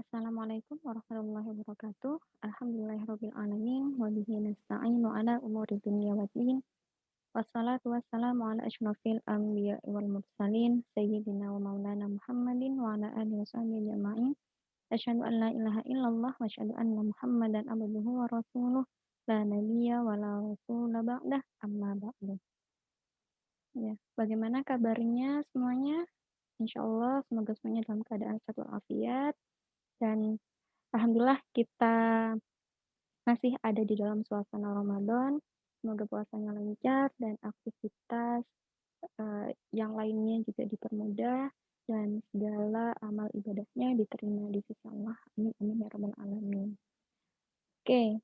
Assalamualaikum warahmatullahi wabarakatuh. Alhamdulillahirabbil alamin wa bihi nasta'inu ala umuri dunya waddin. Wassalatu wassalamu ala asyrafil anbiya'i wal mursalin sayyidina wa maulana Muhammadin wa ala alihi washabihi ajma'in. Asyhadu an la ilaha illallah wa asyhadu anna Muhammadan abduhu wa rasuluh la nabiyya wa la rasula ba'dah amma ba'du. Ya, bagaimana kabarnya semuanya? Insyaallah semoga semuanya dalam keadaan sehat walafiat dan alhamdulillah kita masih ada di dalam suasana Ramadan. Semoga puasanya lancar dan aktivitas, yang lainnya juga dipermudah dan segala amal ibadahnya diterima di sisi Allah. Amin amin ya rabbal alamin. Oke,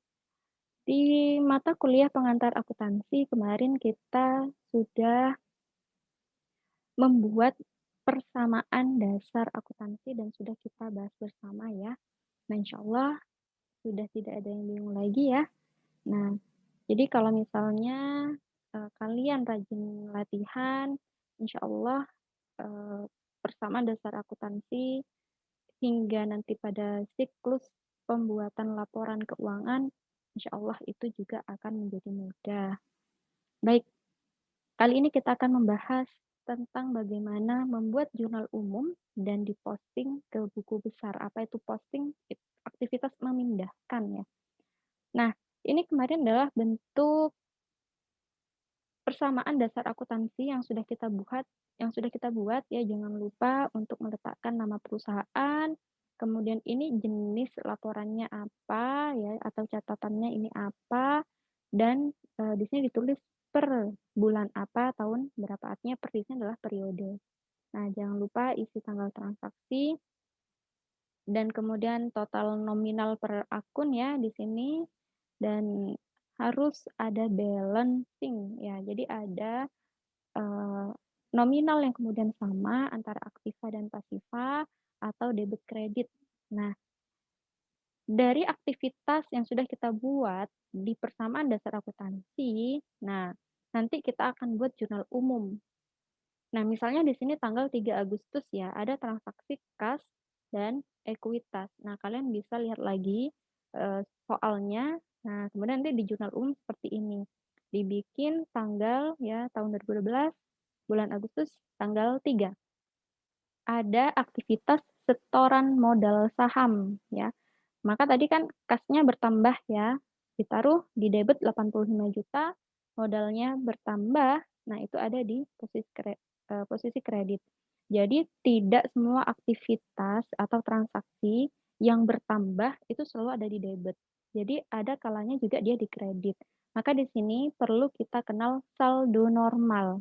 di mata kuliah pengantar akuntansi kemarin kita sudah membuat persamaan dasar akuntansi dan sudah kita bahas bersama ya. Nah, insyaallah sudah tidak ada yang bingung lagi ya. Nah, jadi kalau misalnya, kalian rajin latihan, insya Allah, persamaan dasar akuntansi hingga nanti pada siklus pembuatan laporan keuangan, insya Allah itu juga akan menjadi mudah. Baik, kali ini kita akan membahas tentang bagaimana membuat jurnal umum dan diposting ke buku besar. Apa itu posting? Aktivitas memindahkan ya. Nah, ini kemarin adalah bentuk persamaan dasar akuntansi yang sudah kita buat ya, jangan lupa untuk meletakkan nama perusahaan, kemudian ini jenis laporannya apa ya, atau catatannya ini apa, dan, di sini ditulis per bulan apa, tahun berapa, artinya per di sini adalah periode. Nah, jangan lupa isi tanggal transaksi dan kemudian total nominal per akun ya di sini, dan harus ada balancing ya. Jadi ada Eee, nominal yang kemudian sama antara aktiva dan pasiva atau debit kredit. Nah, dari aktivitas yang sudah kita buat di persamaan dasar akuntansi, nah nanti kita akan buat jurnal umum. Nah, misalnya di sini tanggal 3 Agustus ya, ada transaksi kas dan ekuitas. Nah, kalian bisa lihat lagi, soalnya. Nah, kemudian nanti di jurnal umum seperti ini, dibikin tanggal ya tahun 2012, bulan Agustus tanggal 3. Ada aktivitas setoran modal saham ya. Maka tadi kan kasnya bertambah ya, ditaruh di debit 85 juta, modalnya bertambah, nah itu ada di posisi kredit. Jadi tidak semua aktivitas atau transaksi yang bertambah itu selalu ada di debit. Jadi ada kalanya juga dia di kredit. Maka di sini perlu kita kenal saldo normal.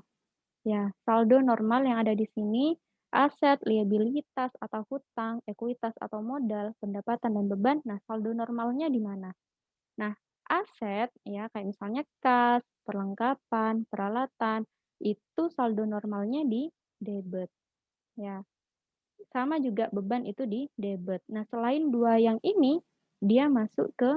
Ya, saldo normal yang ada di sini, aset, liabilitas atau hutang, ekuitas atau modal, pendapatan dan beban. Nah, saldo normalnya di mana? Nah, aset ya kayak misalnya kas, perlengkapan, peralatan, itu saldo normalnya di debit ya. Sama juga beban itu di debit. Nah, selain dua yang ini, dia masuk ke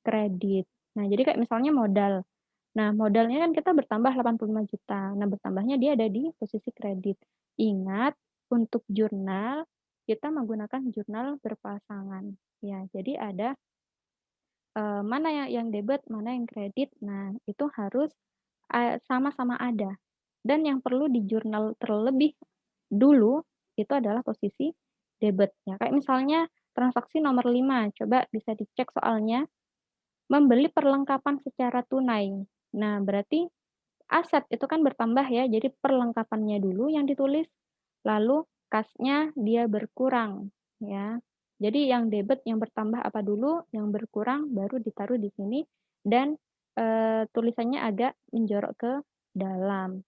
kredit. Nah, jadi kayak misalnya modal. Nah, modalnya kan kita bertambah 85 juta. Nah, bertambahnya dia ada di posisi kredit. Ingat, untuk jurnal, kita menggunakan jurnal berpasangan. Ya, jadi ada, mana yang debit, mana yang kredit. Nah, itu harus, sama-sama ada. Dan yang perlu di jurnal terlebih dulu, itu adalah posisi debit. Ya, kayak misalnya transaksi nomor 5, coba bisa dicek soalnya, membeli perlengkapan secara tunai. Nah, berarti aset itu kan bertambah ya, jadi perlengkapannya dulu yang ditulis, lalu kasnya dia berkurang, ya. Jadi yang debit yang bertambah apa dulu, yang berkurang baru ditaruh di sini dan, tulisannya agak menjorok ke dalam.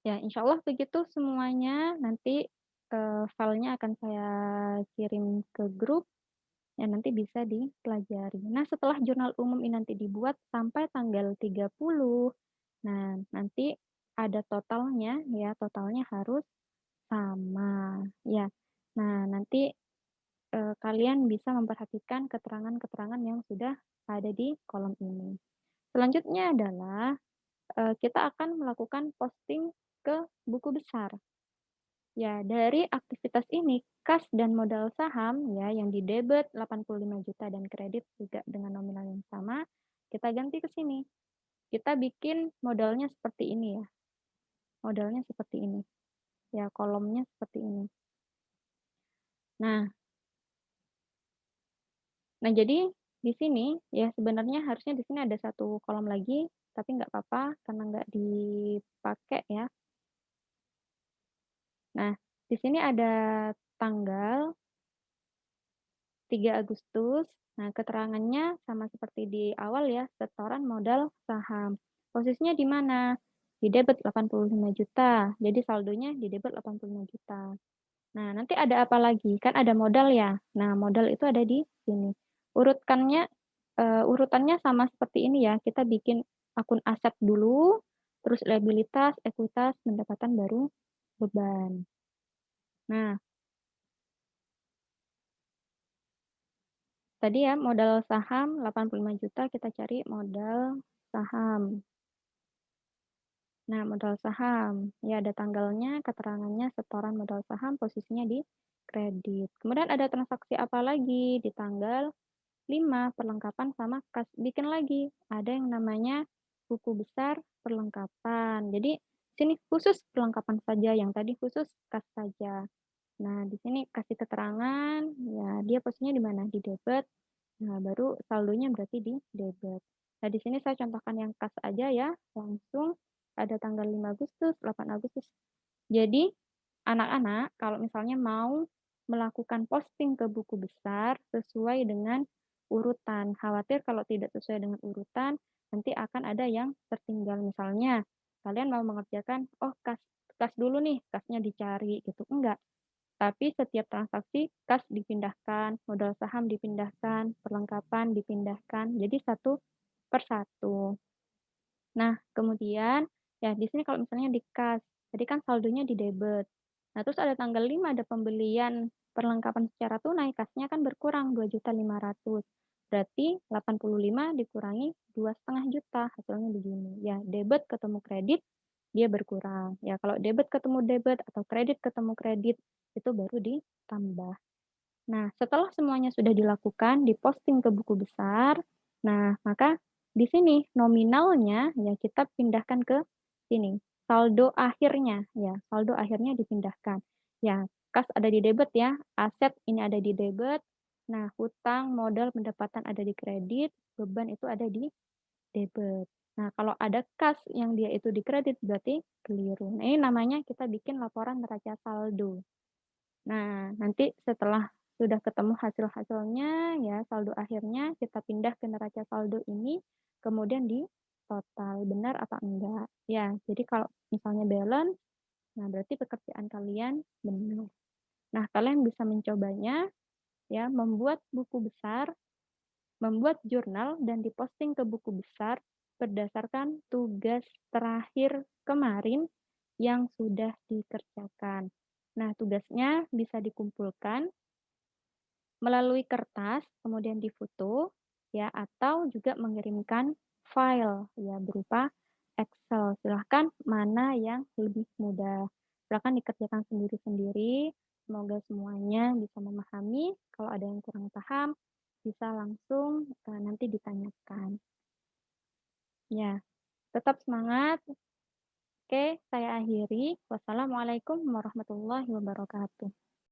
Ya, insya Allah begitu semuanya, nanti, filenya akan saya kirim ke grup, ya nanti bisa dipelajari. Nah, setelah jurnal umum ini nanti dibuat sampai tanggal 30, nah nanti ada totalnya ya, totalnya harus sama, ya. Nah, nanti, kalian bisa memperhatikan keterangan-keterangan yang sudah ada di kolom ini. Selanjutnya adalah, kita akan melakukan posting ke buku besar. Ya, dari aktivitas ini, kas dan modal saham ya yang didebet 85 juta dan kredit juga dengan nominal yang sama, kita ganti ke sini. Kita bikin modalnya seperti ini ya, modalnya seperti ini. Ya, kolomnya seperti ini. Nah nah jadi di sini ya sebenarnya harusnya di sini ada satu kolom lagi, tapi nggak apa-apa karena nggak dipakai ya. Nah, di sini ada tanggal 3 Agustus. Nah, keterangannya sama seperti di awal ya, setoran modal saham. Posisinya di mana? Di debit 85 juta. Jadi saldonya di debit 85 juta. Nah, nanti ada apa lagi? Kan ada modal ya. Nah, modal itu ada di sini. Urutkannya urutannya sama seperti ini ya. Kita bikin akun aset dulu, terus liabilitas, ekuitas, pendapatan, baru beban. Nah, tadi ya modal saham 85 juta, kita cari modal saham. Nah, modal saham, ya ada tanggalnya, keterangannya, setoran modal saham, posisinya di kredit. Kemudian ada transaksi apa lagi di tanggal 5 perlengkapan sama kas. Bikin lagi, ada yang namanya buku besar perlengkapan. Jadi sini khusus perlengkapan saja, yang tadi khusus kas saja. Nah, di sini kasih keterangan, ya dia posisinya di mana? Di debit. Nah, baru saldonya berarti di debit. Nah, di sini saya contohkan yang kas aja ya, langsung ada tanggal 5 Agustus, 8 Agustus. Jadi, anak-anak kalau misalnya mau melakukan posting ke buku besar sesuai dengan urutan. Khawatir kalau tidak sesuai dengan urutan, nanti akan ada yang tertinggal. Misalnya, kalian mau mengerjakan, oh kas dulu nih, kasnya dicari gitu. Enggak. Tapi setiap transaksi kas dipindahkan, modal saham dipindahkan, perlengkapan dipindahkan, jadi satu per satu. Nah, kemudian ya di sini kalau misalnya di kas, tadi kan saldonya di debit. Nah, terus ada tanggal 5 ada pembelian perlengkapan secara tunai, kasnya kan berkurang 2.500.000. Berarti 85 dikurangi 2,5 juta, hasilnya begini. Ya, debit ketemu kredit, dia berkurang. Ya, kalau debit ketemu debit atau kredit ketemu kredit, itu baru ditambah. Nah, setelah semuanya sudah dilakukan, diposting ke buku besar, nah maka di sini nominalnya ya kita pindahkan ke sini. Saldo akhirnya ya, saldo akhirnya dipindahkan. Ya, kas ada di debit ya, aset ini ada di debit. Nah, hutang, modal, pendapatan ada di kredit, beban itu ada di debit. Nah, kalau ada kas yang dia itu di kredit berarti keliru. Nah, ini namanya kita bikin laporan neraca saldo. Nah, nanti setelah sudah ketemu hasil-hasilnya ya, saldo akhirnya kita pindah ke neraca saldo ini, kemudian di total, benar apa enggak. Ya, jadi kalau misalnya balance, nah berarti pekerjaan kalian benar. Nah, kalian bisa mencobanya ya, membuat buku besar, membuat jurnal dan diposting ke buku besar berdasarkan tugas terakhir kemarin yang sudah dikerjakan. Nah, tugasnya bisa dikumpulkan melalui kertas, kemudian difoto, ya, atau juga mengirimkan file, ya, berupa Excel. Silahkan mana yang lebih mudah. Silahkan dikerjakan sendiri-sendiri. Semoga semuanya bisa memahami. Kalau ada yang kurang paham, bisa langsung nanti ditanyakan. Ya, tetap semangat. Oke, saya akhiri. Wassalamualaikum warahmatullahi wabarakatuh.